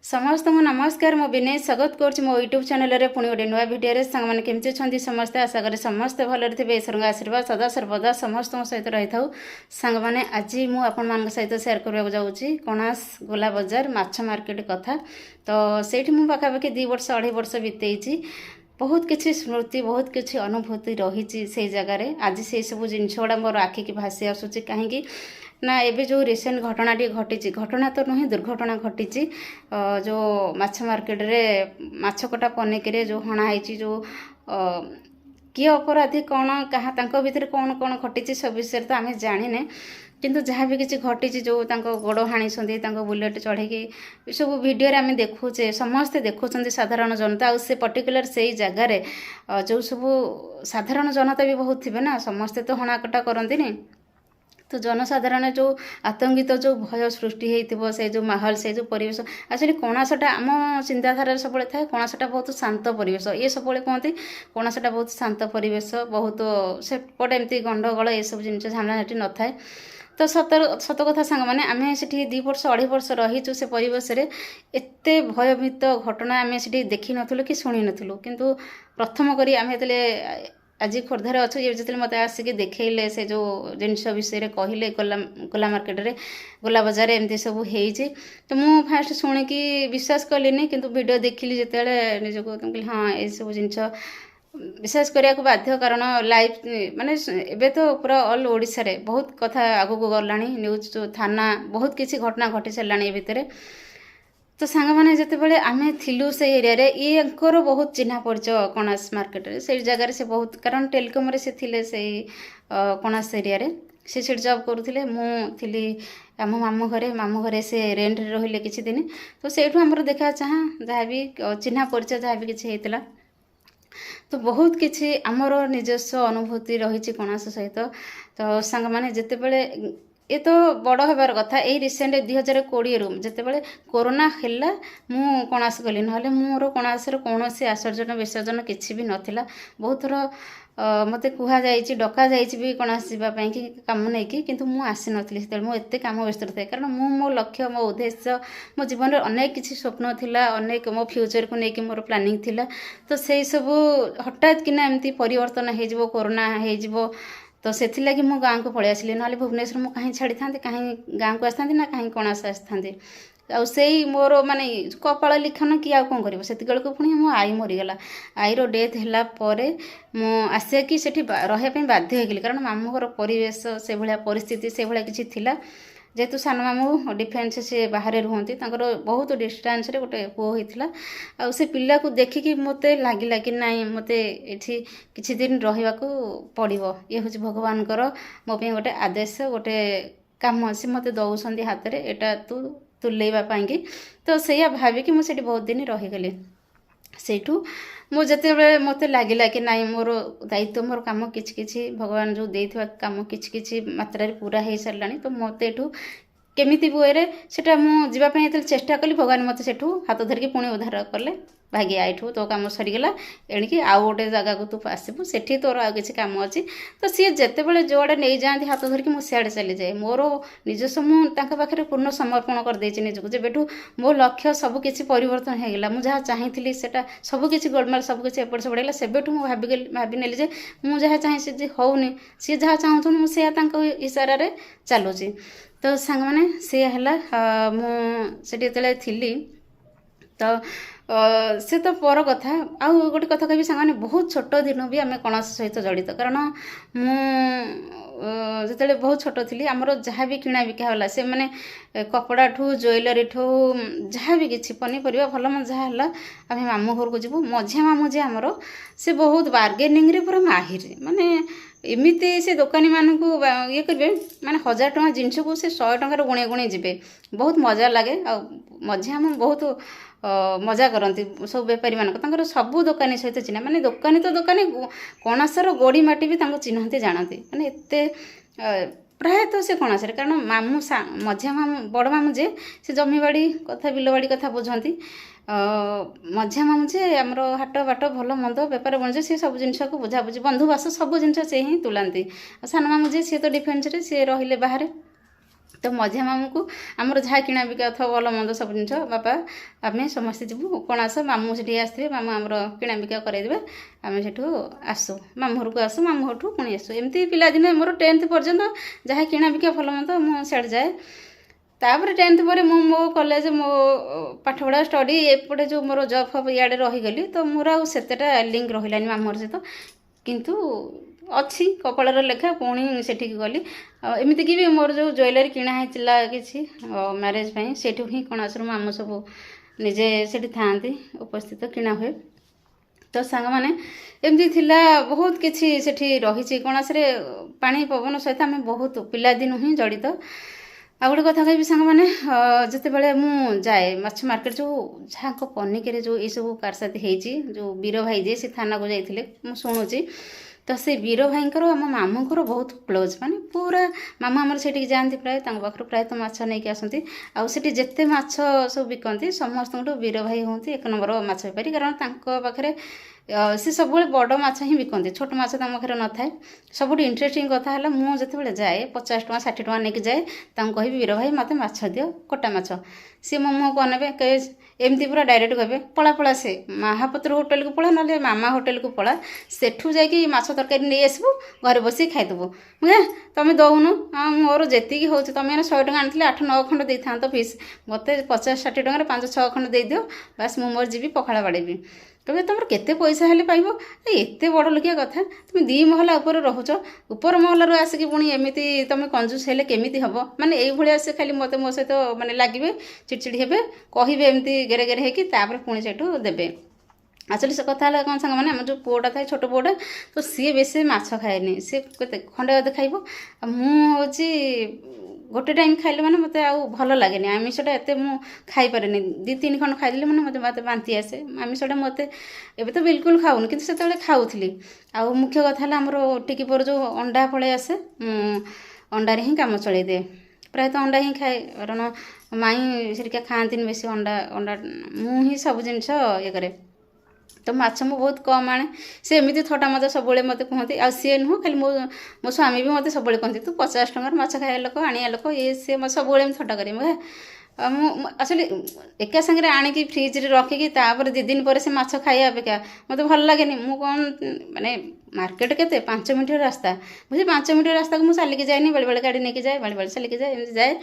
समस्त को नमस्कार मो विनय स्वागत कर मो यूट्यूब चैनल रे पुणी गोटे नुआ भिडियो सांग मैंने केमती अच्छा समस्ते आशा करें समस्ते भलरे थे ईश्वर आशीर्वाद सदा सर्वदा समस्त सहित रही था सांग मैंने आज मुझे सहित सेयार करने जाऊँगी कणास गोला बजार माछ मार्केट कथा। तो सेठी मु पाखापाखि 2 वर्ष 2.5 वर्ष बीतेची बहुत किसी स्मृति बहुत किसी अनुभूति रही से जगार आज से सब जिनस गुड़ा मोर आखिकी भासी आसूँ कहीं ना एबे जो रिसेंट घटनाटी घटी घटना तो नुहे दुर्घटना घटी जो माछ मार्केट रे माछ कटा पनिकी जो हणाई जो किए अपराधी कौन क्या तांको भितर कौन कौन घटी सब विषय तो आम जाने किंतु जहाँ भी किसी घटी जो गोड़ हाणी बुलेट चढ़ी सब वीडियो आम देखुचे समस्ते देखुं साधारण जनता आ से पर्टिकुलर से जगार जो सब साधारण जनता भी बहुत थे ना समस्ते तो हणाकटा करती तो जनसाधारण जो आतंकित जो भय सृष्टि होती से जो माहौल से जो परिवेश एक्चुअली कणासटा आम चिंताधारा सब थाए कणासटा बहुत शांत परिवेश ये सब कहते कणासटा बहुत शांत परिवेश बहुत सेपटे एमती गंडगोल ये सब जिन झामला न थाए। तो सत कथा सांग मैंने आम से 2 वर्ष 2.5 वर्ष रहीचु से परिवेश रे एते भयभीत घटना आम से देखी नथुलु कि शुणी नथुलु किंतु प्रथम करी आम आज खोर्धार अच्छु ये जो मत आसिक देखले से जो जिनस विषय कहले गोला मार्केट रे गोला बजार एमती सब हो तो मु फास्ट शुणिकी विश्वास कलिनी किंतु वीडियो देखिली जिते निजक कहली हाँ ये सब जिनस विश्वास करने को बाध्य कारण लाइव माने एबे तो पूरा ऑल ओडिशा रे बहुत कथा आगु को गलानी न्यूज थाना बहुत किसी घटना घटी सारानी ए भितर। तो सांग मैंने जिते आम थिलु से एरिया रे ये बहुत चिन्हा परिचय कणास मार्केट रे से जगह से बहुत कारण टेलीकॉम से थिले से कणास एरिया रे से जॉब करुले मुझी आम मामू घरे से रेंट रे रहिले किछि दिन तो सेठू हमर देखा चाह जहाँ भी चिन्हा परिचय जहाँ भी किछि हेतला तो बहुत किछि आमर निजस्व अनुभूति रही कणास सहित। तो सांग मैंने जिते ये तो बड़ हबार कथा यही रिसेंट 2020 रु जिते कोरोना है मु कणास गली ना मोर कणास कौन आसर्जन विसर्जन किसी भी नाला बहुत थर मत कहुई डका भी कणास जावाई कि कम नहीं कि मुझे आसी नी से मुझे कम व्यस्त था कारण मो लक्ष्य मो उद्देश्य मो जीवन में अनेक किसी स्वप्न थिला अनेक मो फ्यूचर को लेकिन मोर प्लानिंग थिला तो से सब हठात किना एमती परिवर्तन हो कोरोना हो तो से लगी मो गाँव को पलि आसली ना भुवनेश्वर मुझे कहीं छाड़ी था कहीं गाँव को आसता ना कहीं कणास आसता से मोर माने कपाल लिखन कि आउ कौन कर से पुणी मो आई मरीगला आईर डेथ है आसिया कि सेठी रही बाध्य होगी कारण मामू घर परिवेश से भाया परिस्थिति से भाया किसी थिला जेहेतु सान मामू डिफेन्स से बाहर रुहति बहुत डिस्टेंस रे गोटे पुओ होता आ से पिला को देखिकी मत लगिला कि नाई मत ये किसी दिन रहा पड़ो ये हूँ भगवान मो गोटे आदेश गोटे कम से मत दौरान हाथ में एटा तू तुलेवाई तो सैया भाविकी मुझे बहुत दिन रहीगली सेठू मुझे मत लगिला कि नाई मोर दायित्व मोर कम कि भगवान जो देथिबा कम कि मात्रा पूरा हो सारा तो मत एठू केमिति बुए सेटा मु जीवाई जो चेष्टा कली भगवान मत सेठू हाथ धरिकी पुणी उद्धार कले भागी आईठू तो कम सरीगला एणिकी आउ गोटे जगह को तू आसबू सेठी तोर आ किसी कम अच्छी तो सी जिते जोड़े नहीं जाती हाथ धरिकी मुझे सियाड़े चली जाए मोर निजस्व मुझे पूर्ण समर्पण कर देछि निजको जेबेठू मो लक्ष्य सब किसी परिवर्तन होगला मुझे जहाँ चाहती से सब किसी गोलमाल सब किसी एपट सेपट है सेबेठू मुझे भावी नेली जे मुझे जहाँ चाहे सी होनी सी जहाँ चाहूँ मुझे इशारे चलुची। तो सांग मैंने सी है मुझे थी तो से तो पर कथा आउ गोटे कथा कह सांग बहुत छोट दिन भी आम कणास सहित जड़ित कारण मुझे बहुत छोट थी आमर जहाँ भी किଣା बिका होला से मैंने कपड़ा ठू ज्वेलरी ठू जहाँ भी किसी पनीपरिया भल मन जहाँ है आम मामू घर को जीवु मझिया मामू जे आमर से बहुत बार्गेनिंग रे पूरा माहिर माने एमती से दोकानी मानक ये करेंगे माने 1000 टଙ୍କା जिनस को से 100 टंकार गुणे गुणे जीवे बहुत मजा लगे आ मझिया हम बहुत मजा करती सब बेपारी मानक सबू दोकानी सहित चिन्ह माने दोकानी तो दोकानी कणासर गोड़ी माटी भी चिन्हती जानती माने एते प्रायतः से कणास कारण मामू मझिया मामू बड़ मामू जे से जमीबाड़ी कथा बिलबाड़ी कथा बुझती मझिया मामू जे आमर हाट बाट भल मंद बेपार बणिज्य सी सब जिनस को बुझाबुझी बंधुबास सब जिनस से ही तुलांती सान मामू जे सी तो डिफेन्स रे सी रहिले बाहर तो मझिया मामू को आमर जहाँ किणा बिका अथवा भल मंद सब जिन बापा आम समस्ते जीवु कौन आस मामू से आसते मामू आमर किणा बिका कराइदेवे आम से आसू मामू घर को आसू मामू घर पुणी आसू एमती पिलादिन मोर 10th पर्यंत जहाँ किणा बिका भल मंद मुझे जाए तापर 10th पर मो कॉलेज मो पाठ पढ़ा स्टडी एपटे जो मोर जॉब फब इे रहीगली तो मोर आतेटा लिंक रही मामू सहित किंतु अच्छी कपालर लेखा पुणी से गली एमती कि भी मोर जो ज्वेलरी किणा होता कि मैरेज से ही कणासर मामू सब निजे से था उपस्थित किणा हुए तो सांग मैंने एमती थिला बहुत किसी से रही कणास पानी पवन सहित आम बहुत पिलादिन ही जड़ित आ गोटे कथा कहि सांग मैंने जिते बड़े मु जाए माछ मार्केट जो जहाँ पनिकी जो ये सब कारसाती होती जो वीर भाई जी से थाना को जाइए मु शुणुची तो से वीर भाईंकर आम मामूंर बहुत क्लोज माने पूरा मामू आमर से जाती प्राय पाखर प्रायतः माछ नहीं आसती आउे जिते माछ सब बिकती समस्त वीर भाई हूँ 1 नंबर माछ बेपारी कारण पाखे सी सब बड़ माछ ही बिकती छोट माछ पाखे न थाए सब इंटरेस्टिंग कथा है मुझे जाए 50 टଙ୍କା 60 टଙ୍କା नहीं जाए कह वीर भाई मत माछ दियो कटा माछ सी मो मुँह कह ने कहे एमती पूरा डायरेक्ट कहे पला पला से महापत्र होटेल को पला ना मामा होटेल को पला सेठू जाकि माछ तरकारी नहीं आसबू घरे बस खाईदेबू मुझे तुम दौनु हाँ मोर जी हूँ तुम 100 टଙ୍କା आनी 8-9 खंड दे था फीस मत 50-60 टଙ୍କା 5-6 खंड देदियो बास मु मोर जी पखाड़ा बाड़ेबी कहे तुम केते पैसा हेल्ले पाइब एते बड़ लोकिया कथा तुम 2 महला ऊपर रोच ऊपर महल आसिक पुणी एमती तुम कंजूस हेल्ले केमिति हम माने ये भाया से खाली मत मो सहित माने लगे चिड़चिड़ी हे कहे एमती गेरे गेरे होकि पुणी से देवे एक्चुअली से कथा है कौन सांग मैंने आम जो पुआटा था छोट पुआटा तो सी बेसी माछ खाएनि सी के खंडे अधे खाइब मुझे गोटे टाइम खाइले मैंने मत भल लगे आमिषटा एत खाईपे 2-3 खंड खाइले मैंने मत मत बांती आसे आमिषटा मत एबे तो बिल्कुल खाऊनी कि से खाऊली आ मुख्य कथा है आमर टिकी पर जो अंडा पड़े आसे अंडारे ही कम चलई दे प्रायतः अंडा ही खाए कारण माई सेरिका खाती बेसी अंडा अंडा मु ही सब जिनस ये करे तो माछ मु बहुत कम आने से एमती थटा मत सब मत कहते आ सी नुह खाली मो स्वामी भी मत सब कहते तू 50 टंकार माछ खाया लोक आनिया लोक ये सी मत सब थटा करें एक्चुअली एका सागर आणिकी फ्रिज रे रखिकी 2 दिन पर से माछ खाया अपेक्षा मत भल लगे मु कौन माने मार्केट के 5 मिनट रास्ता मुझे 5 मिनट रास्ता को मुझे चलिकी जाए बेले बेले गाड़ी नहीं जाए बेले बेले चलिकी जाए एमती जाए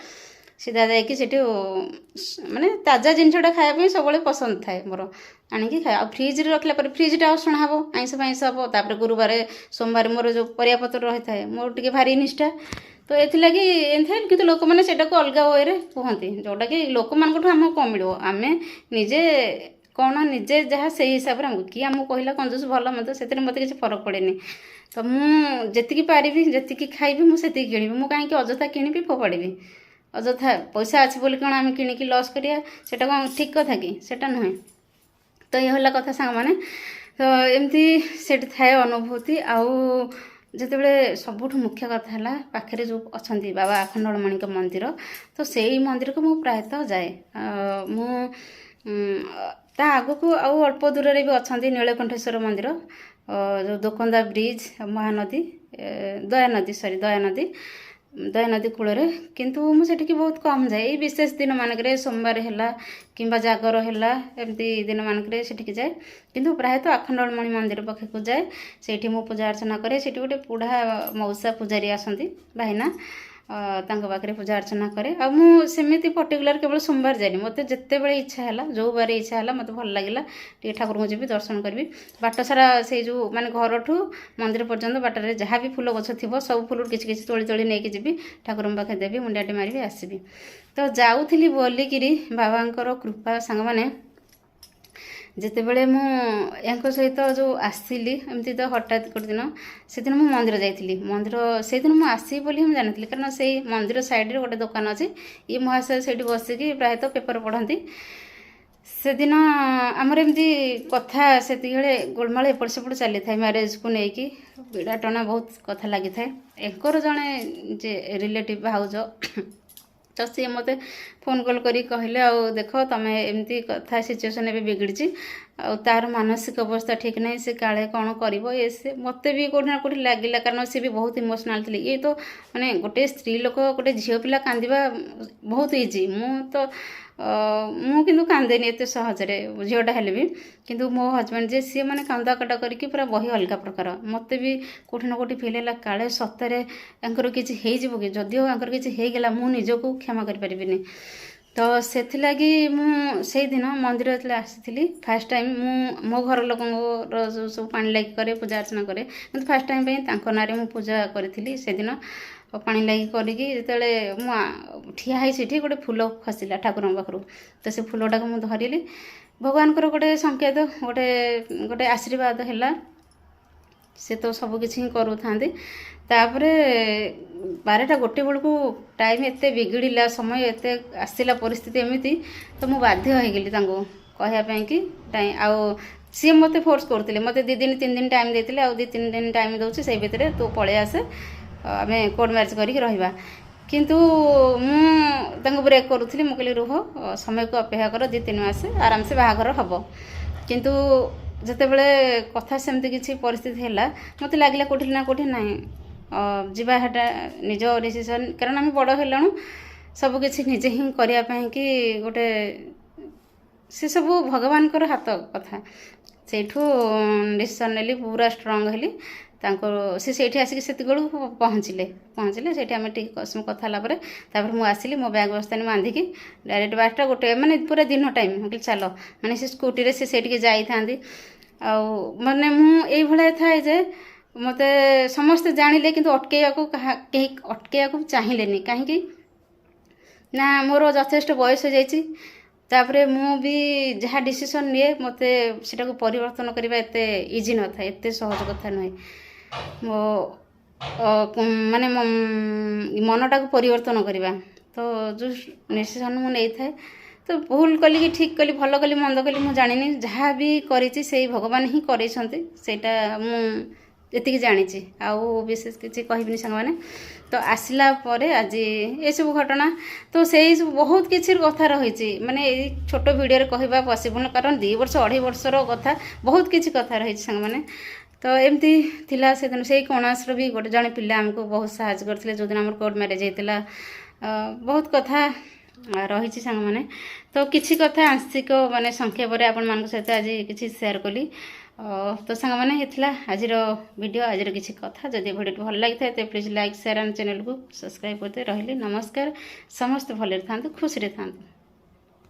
सीधा जाकि माने ताजा जिनसटा खायापी सब पसंद थाए मोर आणिकी खाए आ फ्रिज रे रखला पर फ्रिजटा असणा हे आइंस फाइंस हे तापर गुरुवार सोमवार मोर जो परियापत्र रही थाए मोर टिके भारी निष्ठा तो एथिलागि एंथाइल किंतु लोक माने सेटा को अलगा वे रे कहंती जोटा कि लोक मान को हम कम मिलो आमे निजे कौन निजे जहाँ से हिसाब से कि आमको कहला कंजूस भल मत से मत किसी फरक पड़ेनि तो मुझे पारि जी खाइबी मुझे किणी मुझे कहीं अजथा किणी फोपाड़ी अजथा पैसा अच्छी बोली कौन आम किणिकी लॉस करिया सेटा कौन ठीक कथा कि सेटा नुहे तो ये हला कथा सांग माने तो एमती सेठी थाए अनुभूति आउ जितेबले सबुठ मुख्य कथा है पाखे जो अच्छा बाबा आखंडलमणि मंदिर तो से मंदिर को मुझे प्रायतः जाए मु ता आग को आउ अल्प दूर भी अच्छा नीलकंठेश्वर मंदिर जो दोकंदा ब्रिज महानदी दयानदी कूल किंतु मुझे बहुत कम जाए विशेष दिन मानक सोमवार है कि जागर है एमती दिन मानक से जाए किंतु प्रायतः आखंडलमणि मंदिर पाखे को जाए से पूजा अर्चना करे से गोटे बुढ़ा मौसा पूजारी आसती भाईना पाखे पूजा अर्चना करे आ मुझे पर्टिकुलर केवल सोमवार जाए मत जिते बड़े इच्छा है जो बार इच्छा है मत भल लगे टे ठाकुर को जी दर्शन करी बाट सारा से जो माने घर ठू मंदिर पर्यंत बाटर जहाँ भी फूल गछ थी सब फूल किसी तोली तोली नहीं जी ठाकुर पाखे देवी मुंडियाटी मारि आसबि तो जाऊली बोलिकी बाबांकर कृपा सांग मैंने जिते बड़े मुझे सहित जो आसली एमती तो हठात गोटे दिन से दिन मुझे मंदिर जाइली मंदिर से दिन मुझे आसबी बोली मुझे जानी कारण से मंदिर साइड रे गोटे दुकान अच्छी ये महाशय से बसिकी प्रायतः पेपर पढ़ती से दिन आमर एमती कथा से गोलमाल एपट सेपट चली था मैरेज को लेकिन बिड़ा टना बहुत कथा लगी था एंकर जड़े जे रिलेटिव भाउज तो सी मत फोन कॉल करी कहले आ देख तुम एमती कथा सिचुएसन ए बिगड़ी ଆଉ ତାର ମାନସିକ ଅବସ୍ଥା ଠିକ୍ ନାହିଁ, ସେ କାଳେ କ'ଣ କରିବ ଏ ସେ ମୋତେ ବି କେଉଁଠି ନା କେଉଁଠି ଲାଗିଲା, କାରଣ ସେ ବି ବହୁତ ଇମୋସନାଲ୍ ଥିଲେ। ଇଏ ତ ମାନେ ଗୋଟେ ସ୍ତ୍ରୀ ଲୋକ, ଗୋଟେ ଝିଅ ପିଲା କାନ୍ଦିବା ବହୁତ ଇଜି। ମୁଁ କିନ୍ତୁ କାନ୍ଦେନି ଏତେ ସହଜରେ, ଝିଅଟା ହେଲେ ବି। କିନ୍ତୁ ମୋ ହଜବେଣ୍ଡ ଯେ ସିଏ ମାନେ କାନ୍ଦା କାଟା କରିକି ପୁରା ବହି ଅଲଗା ପ୍ରକାର। ମୋତେ ବି କେଉଁଠି ନା କେଉଁଠି ଫିଲ୍ ହେଲା କାଳେ ସତରେ ତାଙ୍କର କିଛି ହେଇଯିବ କି, ଯଦିଓ ତାଙ୍କର କିଛି ହେଇଗଲା ମୁଁ ନିଜକୁ କ୍ଷମା କରିପାରିବିନି। ତ ସେଥିଲାଗି ମୁଁ ସେଇଦିନ ମନ୍ଦିର ଯେତେବେଳେ ଆସିଥିଲି ଫାର୍ଷ୍ଟ ଟାଇମ୍, ମୁଁ ମୋ ଘର ଲୋକଙ୍କର ସବୁ ପାଣି ଲାଗି କରେ, ପୂଜା ଅର୍ଚ୍ଚନା କରେ, କିନ୍ତୁ ଫାର୍ଷ୍ଟ ଟାଇମ୍ ପାଇଁ ତାଙ୍କ ନାଁରେ ମୁଁ ପୂଜା କରିଥିଲି। ସେଦିନ ପାଣି ଲାଗି କରିକି ଯେତେବେଳେ ମୁଁ ଠିଆ ହେଇ ସେଠି ଗୋଟେ ଫୁଲ ଖସିଲା ଠାକୁରଙ୍କ ପାଖରୁ, ତ ସେ ଫୁଲଟାକୁ ମୁଁ ଧରିଲି। ଭଗବାନଙ୍କର ଗୋଟେ ସଂକେତ, ଗୋଟେ ଆଶୀର୍ବାଦ ହେଲା। ସେ ତ ସବୁ କିଛି ହିଁ କରୁଥାନ୍ତି। ତାପରେ 12ଟା 1 ବେଳକୁ ଟାଇମ୍ ଏତେ ବିଗିଡ଼ିଲା, ସମୟ ଏତେ ଆସିଲା, ପରିସ୍ଥିତି ଏମିତି, ତ ମୁଁ ବାଧ୍ୟ ହେଇଗଲି ତାଙ୍କୁ କହିବା ପାଇଁ କି ଆଉ ସିଏ ମୋତେ ଫୋର୍ସ କରୁଥିଲେ। ମୋତେ 2 ଦିନ 3 ଦିନ ଟାଇମ୍ ଦେଇଥିଲେ, ଆଉ 2-3 ଦିନ ଟାଇମ୍ ଦେଉଛି, ସେଇ ଭିତରେ ତୁ ପଳେଇ ଆସେ, ଆମେ କୋର୍ଟ ମ୍ୟାରେଜ୍ କରିକି ରହିବା। କିନ୍ତୁ ମୁଁ ତାଙ୍କୁ ବ୍ରେକ୍ କରୁଥିଲି। ମୁଁ କହିଲି ରୁହ, ସମୟକୁ ଅପେକ୍ଷା କର, 2-3 ମାସ ଆରାମସେ ବାହାଘର ହେବ। କିନ୍ତୁ ଯେତେବେଳେ କଥା ସେମିତି କିଛି ପରିସ୍ଥିତି ହେଲା, ମୋତେ ଲାଗିଲା କେଉଁଠି ନା କେଉଁଠି ନାହିଁ ଯିବା, ହେଟା ନିଜ ଡିସିସନ୍, କାରଣ ଆମେ ବଡ଼ ହେଲୁଣୁ, ସବୁକିଛି ନିଜେ ହିଁ କରିବା ପାଇଁକି ଗୋଟେ ସେସବୁ ଭଗବାନଙ୍କର ହାତ କଥା। ସେଇଠୁ ଡିସିସନ୍ ନେଲି, ପୁରା ଷ୍ଟ୍ରଙ୍ଗ ହେଲି। ସେ ସେଇଠି ଆସିକି ସେତିକିବେଳକୁ ପହଞ୍ଚିଲେ। ସେଇଠି ଆମେ ଟିକେ କଥା ହେଲା ପରେ ତାପରେ ମୁଁ ଆସିଲି, ମୋ ବ୍ୟାଗ୍ ବସ୍ତାନି ବାନ୍ଧିକି ଡାଇରେକ୍ଟ 12ଟା 1 ମାନେ ପୁରା ଦିନ ଟାଇମ୍। ମୁଁ କହିଲି ଚାଲ, ମାନେ ସେ ସ୍କୁଟିରେ ସେ ସେଇଠିକି ଯାଇଥାନ୍ତି। ଆଉ ମାନେ ମୁଁ ଏଇଭଳିଆ ଥାଏ ଯେ ମୋତେ ସମସ୍ତେ ଜାଣିଲେ, କିନ୍ତୁ କେହି ଅଟକେଇବାକୁ ଚାହିଁଲେନି। କାହିଁକି ନା ମୋର ଯଥେଷ୍ଟ ବୟସ ହେଇଯାଇଛି। ତାପରେ ମୁଁ ବି ଯାହା ଡିସିସନ୍ ନିଏ, ମୋତେ ସେଟାକୁ ପରିବର୍ତ୍ତନ କରିବା ଏତେ ଇଜି ନଥାଏ, ଏତେ ସହଜ କଥା ନୁହେଁ। ମାନେ ମନଟାକୁ ପରିବର୍ତ୍ତନ କରିବା, ତ ଯେଉଁ ଡିସିସନ୍ ମୁଁ ନେଇଥାଏ, ତ ଭୁଲ କଲି କି ଠିକ୍ କଲି, ଭଲ କଲି ମନ୍ଦ କଲି ମୁଁ ଜାଣିନି। ଯାହା ବି କରିଛି ସେଇ ଭଗବାନ ହିଁ କରିଛନ୍ତି, ସେଇଟା ମୁଁ ଏତିକି ଜାଣିଛି। ଆଉ ବିଶେଷ କିଛି କହିବିନି ସାଙ୍ଗମାନେ। ତ ଆସିଲା ପରେ ଆଜି ଏସବୁ ଘଟଣା, ତ ସେଇ ସବୁ ବହୁତ କିଛି କଥା ରହିଛି। ମାନେ ଏଇ ଛୋଟ ଭିଡ଼ିଓରେ କହିବା ପସିବୁଲ୍, କାରଣ 2 ବର୍ଷ 2.5 ବର୍ଷର କଥା, ବହୁତ କିଛି କଥା ରହିଛି ସାଙ୍ଗମାନେ। ତ ଏମିତି ଥିଲା ସେଦିନ। ସେଇ କଣାସର ବି ଜଣେ ପିଲା ଆମକୁ ବହୁତ ସାହାଯ୍ୟ କରିଥିଲେ, ଯେଉଁଦିନ ଆମର କୋର୍ଟ ମ୍ୟାରେଜ୍ ହେଇଥିଲା। ବହୁତ କଥା ରହିଛି ସାଙ୍ଗମାନେ। ତ କିଛି କଥା ଆଂଶିକ ମାନେ ସଂକ୍ଷେପରେ ଆପଣମାନଙ୍କ ସହିତ ଆଜି କିଛି ସେୟାର କଲି। ତ ସାଙ୍ଗମାନେ ହେଇଥିଲା ଆଜିର ଭିଡ଼ିଓ, ଆଜିର କିଛି କଥା। ଯଦି ଭିଡ଼ିଓଟି ଭଲ ଲାଗିଥାଏ ତ ପ୍ଲିଜ୍ ଲାଇକ୍, ସେୟାର ଆଣ୍ଡ ଚ୍ୟାନେଲକୁ ସବସ୍କ୍ରାଇବ୍ କରିତେ ରହିଲି। ନମସ୍କାର। ସମସ୍ତେ ଭଲରେ ଥାନ୍ତୁ, ଖୁସିରେ ଥାନ୍ତୁ।